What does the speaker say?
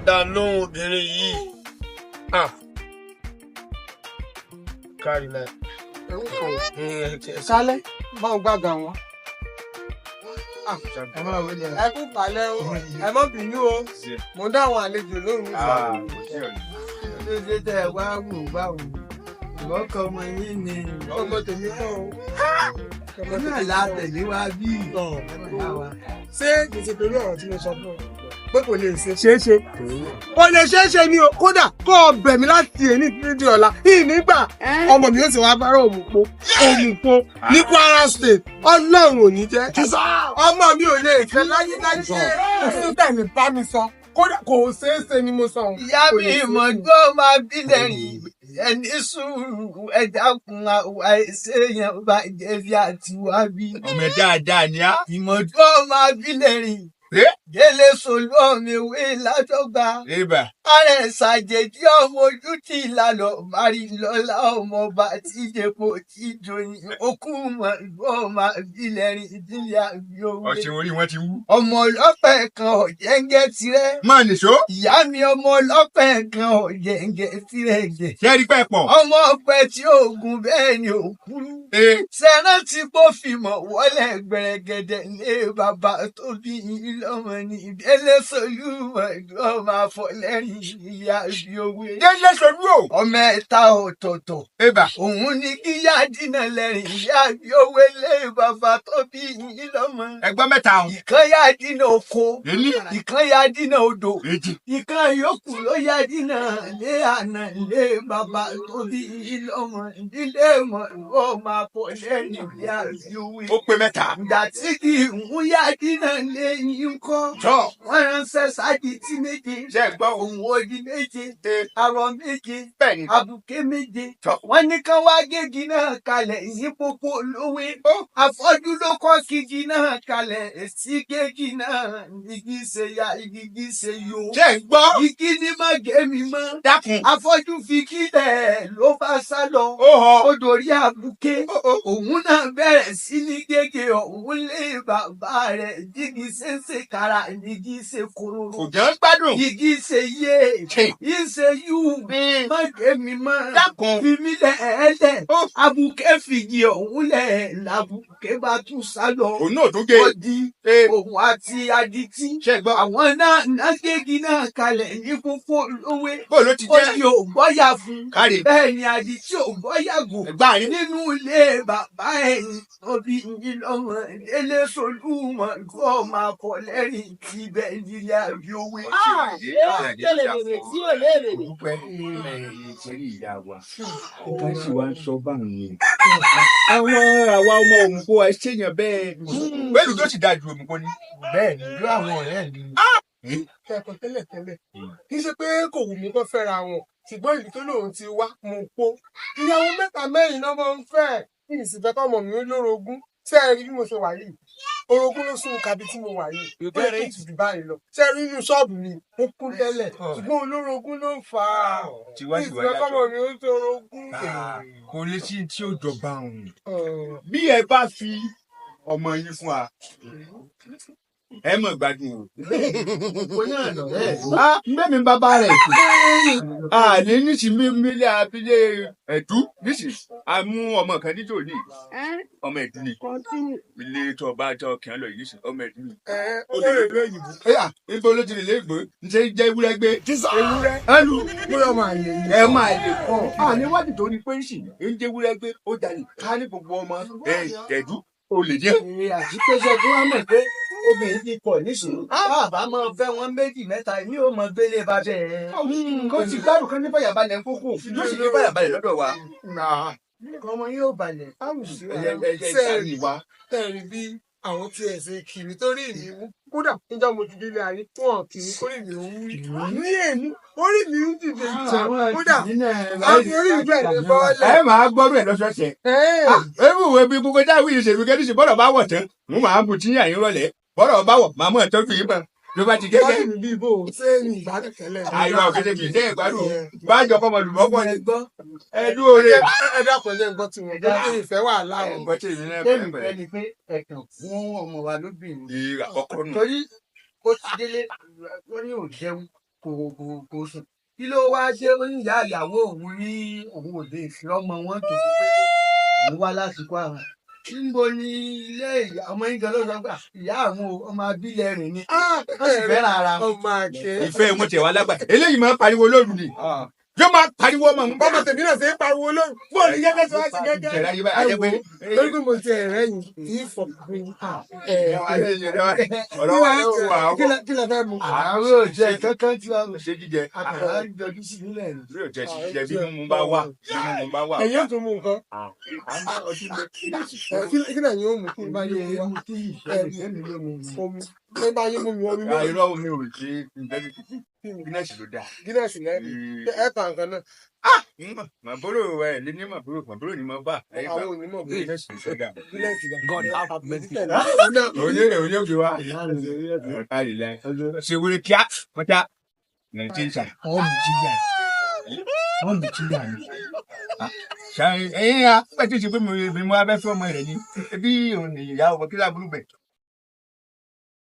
dá lóhùn obìnrin yìí. Kárí náà. Sálẹ̀ bá ń gbàgà wọn. Ẹ kú kalẹ̀ o, ẹ má bínú o, mo dá àwọn àlejò lóhùn ìgbà. Ṣé tẹ ẹ wá wò báwo? Ìwọ́n kan ọmọ yín ni ọmọ tèmi kọ́ o. Ọmọ náà látẹ̀lé wá bí ìtàn. Ṣé kìí torí ọ̀rọ̀ tí mo sọ fún ọ? Pé kò lè ṣeéṣe. Kò lè ṣeéṣe ni o, kódà kó o bẹ̀ mí láti èní títí ọ̀la. Ìnígbà ọmọ mi yóò sì wá bára òmùpó ní Kwara State. Ọlọ́run ò ní jẹ́. Ọmọ mi ò lè fẹ́ láyé láyé. Bẹ́ẹ̀ ni bá mi sọ. Kódà kò ṣeéṣe ni mo sọ. Ìyá mi ìmọ̀jọ́ máa bí lẹ́rìn ẹni sùúrù ẹ̀dá kun àwa ìṣèyàn bá jẹ́ bí àtiwá bí. Ọmọ dáadáa ni á. Ìmọ̀jọ́ máa bí lẹ́rìn. Délé solú ọmọ ìwé ládọ́gba. Ààrẹ ṣàjèjì ọmọ ojú tí ìlànà mari lọ́lá ọmọ ọba tí ìjẹ̀pọ̀ tí ìjòyìn okú mọ̀ ìgbọ́ ọmọ ìbílẹ̀rin ìdílé àbí owó. Ọ̀sẹ̀ orí wọn ti wú. Ọmọ ọlọ́pẹ̀ kan ọ̀jẹ̀ǹgẹ̀ tirẹ̀. Máa nìṣó. Ìyá mi ọmọ ọlọ́pẹ̀ kan ọ̀jẹ̀ǹgẹ̀ tirẹ̀ jẹ̀. Ṣé ẹ rí pẹ́ pọ̀? Ọmọ ọpẹ tí oògùn bẹ́ẹ̀ ni òkú. Sẹ́rán tí kò fi mọ̀ wọlé gbẹ̀rẹ̀gẹ̀dẹ̀ lé bàbá tó bí yín lọ́mọ ní Délé Solú ọmọ àfọlẹ́rìn ìyá bí owó. Délé Solú o. Ọmọ ẹ̀ta ọ̀tọ̀ọ̀tọ̀. Òun ni kíyá dínà lẹ́rìn ìyá bí owó lé bàbá tó bí yín lọ́mọ. Ẹgbọ́n mẹ́ta o. Ìkan yá dínà oko. Ìkan yá dínà odò. Ìkan yòókù ló yá dínà lé àná lé bàbá tó bí yín lọ́mọ. Ìdílé mọ̀ ọmọ àfọlẹ́rìn ìyá bí owó. Ó pé mẹ́ta. Ìgbà tí kì í mú yá dínà lé yín kọ́. Wọ́n ránṣẹ́ sáàdì tí méje. Ṣé ẹ gbọ́? Òun odi méje. Arọ méje. Bẹ́ẹ̀ni. Àbùké méje. Wọ́n ní kán wá gégi náà kalẹ̀ sí pópó lówé. Afọ́jú ló kọ́ kígi náà kalẹ̀ sí gégi náà. Igi ṣe ya, igi ṣe yo. Ṣé ẹ gbọ́? Igi ní má gé mi mọ́. Dákun. Afọ́jú fi kílẹ̀ ló bá sá lọ. Ó dorí àbùké. Òun náà bẹ̀rẹ̀ sí ní gègé ọ̀hún lé bàbá rẹ̀. Igi ṣe ń ṣe kára, igi ṣe kòròrò. Kò jẹ́ gbádùn. Igi ṣe yé. Ìṣe yú. Má gé mi mọ́. Dákun. Fi mí lẹ̀ ẹ́lẹ̀. Àbùké fìdí ọ̀hún lẹ̀ làbùké bá tún sá lọ. Òun náà tó gé. Ó di òun àti adití. Ṣé ẹ gbọ́? Àwọn náà gégi náà kalẹ̀ ní fúnfún lówé. Bó ló ti jẹ́? Ó di ògbọ́yà fún. Káre. Bẹ́ẹ̀ ni adití ògbọ́yà gò. Ẹ̀gbá yín. Nínú ilé bàbá ẹ̀yìn ọbí yín lọ́mọ Délé Solú mọ̀ gbọ́ máa fọ lẹ́rìn tí bẹ́ẹ̀ nílé àbí owó. Ká sì wá ń sọ báwọn yẹn. Àwa ọmọ òmùkọ ẹ ṣèyàn bẹ́ẹ̀. Bẹ́ẹ̀ni tó sì dáa ju òmùkọ ni. Bẹ́ẹ̀ni irú àwọn ọ̀rẹ́ mi. Kẹ́kọ̀ọ́ tẹ́lẹ̀tẹ́lẹ̀. Kì í ṣe pé kò wù mí kó fẹ́ra wọn. Ṣùgbọ́n ìlú tó lóun ti wá mú po. Ìyàwó mẹ́ta mẹ́rin náà máa ń fẹ́. Kí n sì fẹ́ kọ́ ọmọ mi ó lórogún. Ṣé ẹ rí bí mo ṣe wà yìí? Orogún ló sún kabi tí mo wà yìí. Ó yẹ kí n ti báyìí lọ. Ṣé ẹ rí inú ṣọ́ọ̀bù mi? Ó kún tẹ́lẹ̀. Ṣùgbọ́n olórogún ló ń fà á. Kí n sì fẹ́ kọ́ ọmọ mi ó lórogún. Kò lè sí tí ó jọba òun. Bí ẹ bá fi ọmọ yín fún wa, ẹ mọ̀ gbádùn o. Mbẹ́mi bàbá rẹ̀ kù. Àní níṣì mílíọ̀nù abilé ẹ̀dú níṣì. A mú ọmọ kan nítorí ọmọ ẹ̀dú ni. Ilé tó bá tọ kí á lọ yìí níṣì ọmọ ẹ̀dú ni. Ó lè lọ ìyìnbó. Ibo ló ti lè léègbé? Ǹjẹ́ jẹ́ ewúrẹ́ gbé? Ewúrẹ́. Ẹnu. Bóyá máa lè ní. Ẹ máa lè kọ́. Àní wádìí tó ní pé ń ṣì ń jẹ́ ewúrẹ́ gbé ó jalè ká ní gbogbo ọmọ ẹ̀dú ó lè jẹ́. Àṣìpéṣẹ tí wọ́n mọ̀ pé obìnrin ti pọ̀ nísìnyí. Bàbá máa fẹ́ wọn méjì mẹ́ta ní ó mọ gbélé bá bẹ́ẹ̀. Kó ti gbádùn kan ní báyàbalẹ̀ ń kókó. Yóò sì ní báyàbalẹ̀ lọ́dọ̀ wa. Ọmọ yóò balẹ̀. Tẹ̀rí bí àwọn tí ẹ̀ ṣe kiri torí ìlú mú. Kódà níjọ́ mo ti délé ayé wọn kì í kórè mi ń wí. Ní èmi orí mi ń dìde ìjà. Kódà àwọn orí ìlú ẹ̀ lè bọ́ọ̀lẹ̀. Ẹ máa gbọ́dọ̀ ẹ̀ lọ́sọ̀ọ̀sẹ̀. Ewu bí gbogbo táwọn ìṣèlú kẹ́díṣì bọ́dọ̀ bá wọ̀ tán. Mo máa bu tí àyín rọlẹ̀. Bọ́dọ̀ bá wọ̀ máa mú ẹ̀ tọ́jú yìí mọ́. Ló bá ti gẹ́gẹ́. Báyìí bí ibo ṣé ní ìgbádùn tẹ́lẹ̀. Ayọ̀ ọ̀gẹ́dẹ̀ kì í ṣe ìgbádùn. Bájọ kọ́mọ lùmọ́pọ̀ ni. Ẹ dúró re. Ẹ dákun ẹ gbọ́ tí mo gbọ́ pé ìfẹ́ wà láàrún. Ẹ̀gbọ́n tí ìrìn náà Tẹ́mi fẹ́ ni pé ẹ̀kàn fún ọmọ wa lóbìnrin. Ìrà ọkọ nù. Torí ó ti délé wọ́n ní ò jẹun. kò sùn kí ló wá ṣe ó ní ìyá ìyàwó òun ní òun ò lè fi ọmọ wọn tó fi pé òun wá lásìkò àwọn níbo ni ilé ìyá ọmọ yín gan ló sọ pé ìyá àwọn ọmọ abílẹ̀ rìn ni wọ́n sì fẹ́ràn ara wọn. ìfẹ́ wọn tiẹ̀ wá lágbà eléyìí máa ń pariwo lóru ni yóò máa pariwo ọmọ mi. bọ́mọ tèmi náà ṣe é pariwo lóru bóòlù yẹn fẹsẹ̀ wá sí gẹ́gẹ́. lórí pé mo ti ẹ̀rẹ́ yìí kì í fọ̀ pé kí lè fẹ́ mu. àwọn òjẹ́ kankan tí wọ́n ṣe jíjẹ àkàrà yọjú sí nílẹ̀ ni. bí òjẹ́ jíjẹ bí mímú bá wà mímú bá wà. ẹ̀yin ò tún mú nǹkan. kí náà yóò mú kí n bá yé omi tí omi ẹ bá yé mú mi omi náà. irọ́ omi ò ṣe gínẹ́sì ló dáa. gínẹ́sì lẹ́nu ẹ pa nǹkan náà. màbúrò ẹ lé ní màbúrò ni mo bá. àwọn onímọ̀ bí gínẹ́sì ló dáa. gínẹ́sì dáa. God have mercy. òye òbí wa. ṣe wúre kíá kọjá nàìjíríà. àwọn mi jíjà ni. ẹ̀yin ya pẹ̀tù ṣe pé mo abẹ́ fẹ́ ọmọ rẹ̀ ni ebi òun ìyá ọmọ kí láburú bẹ̀.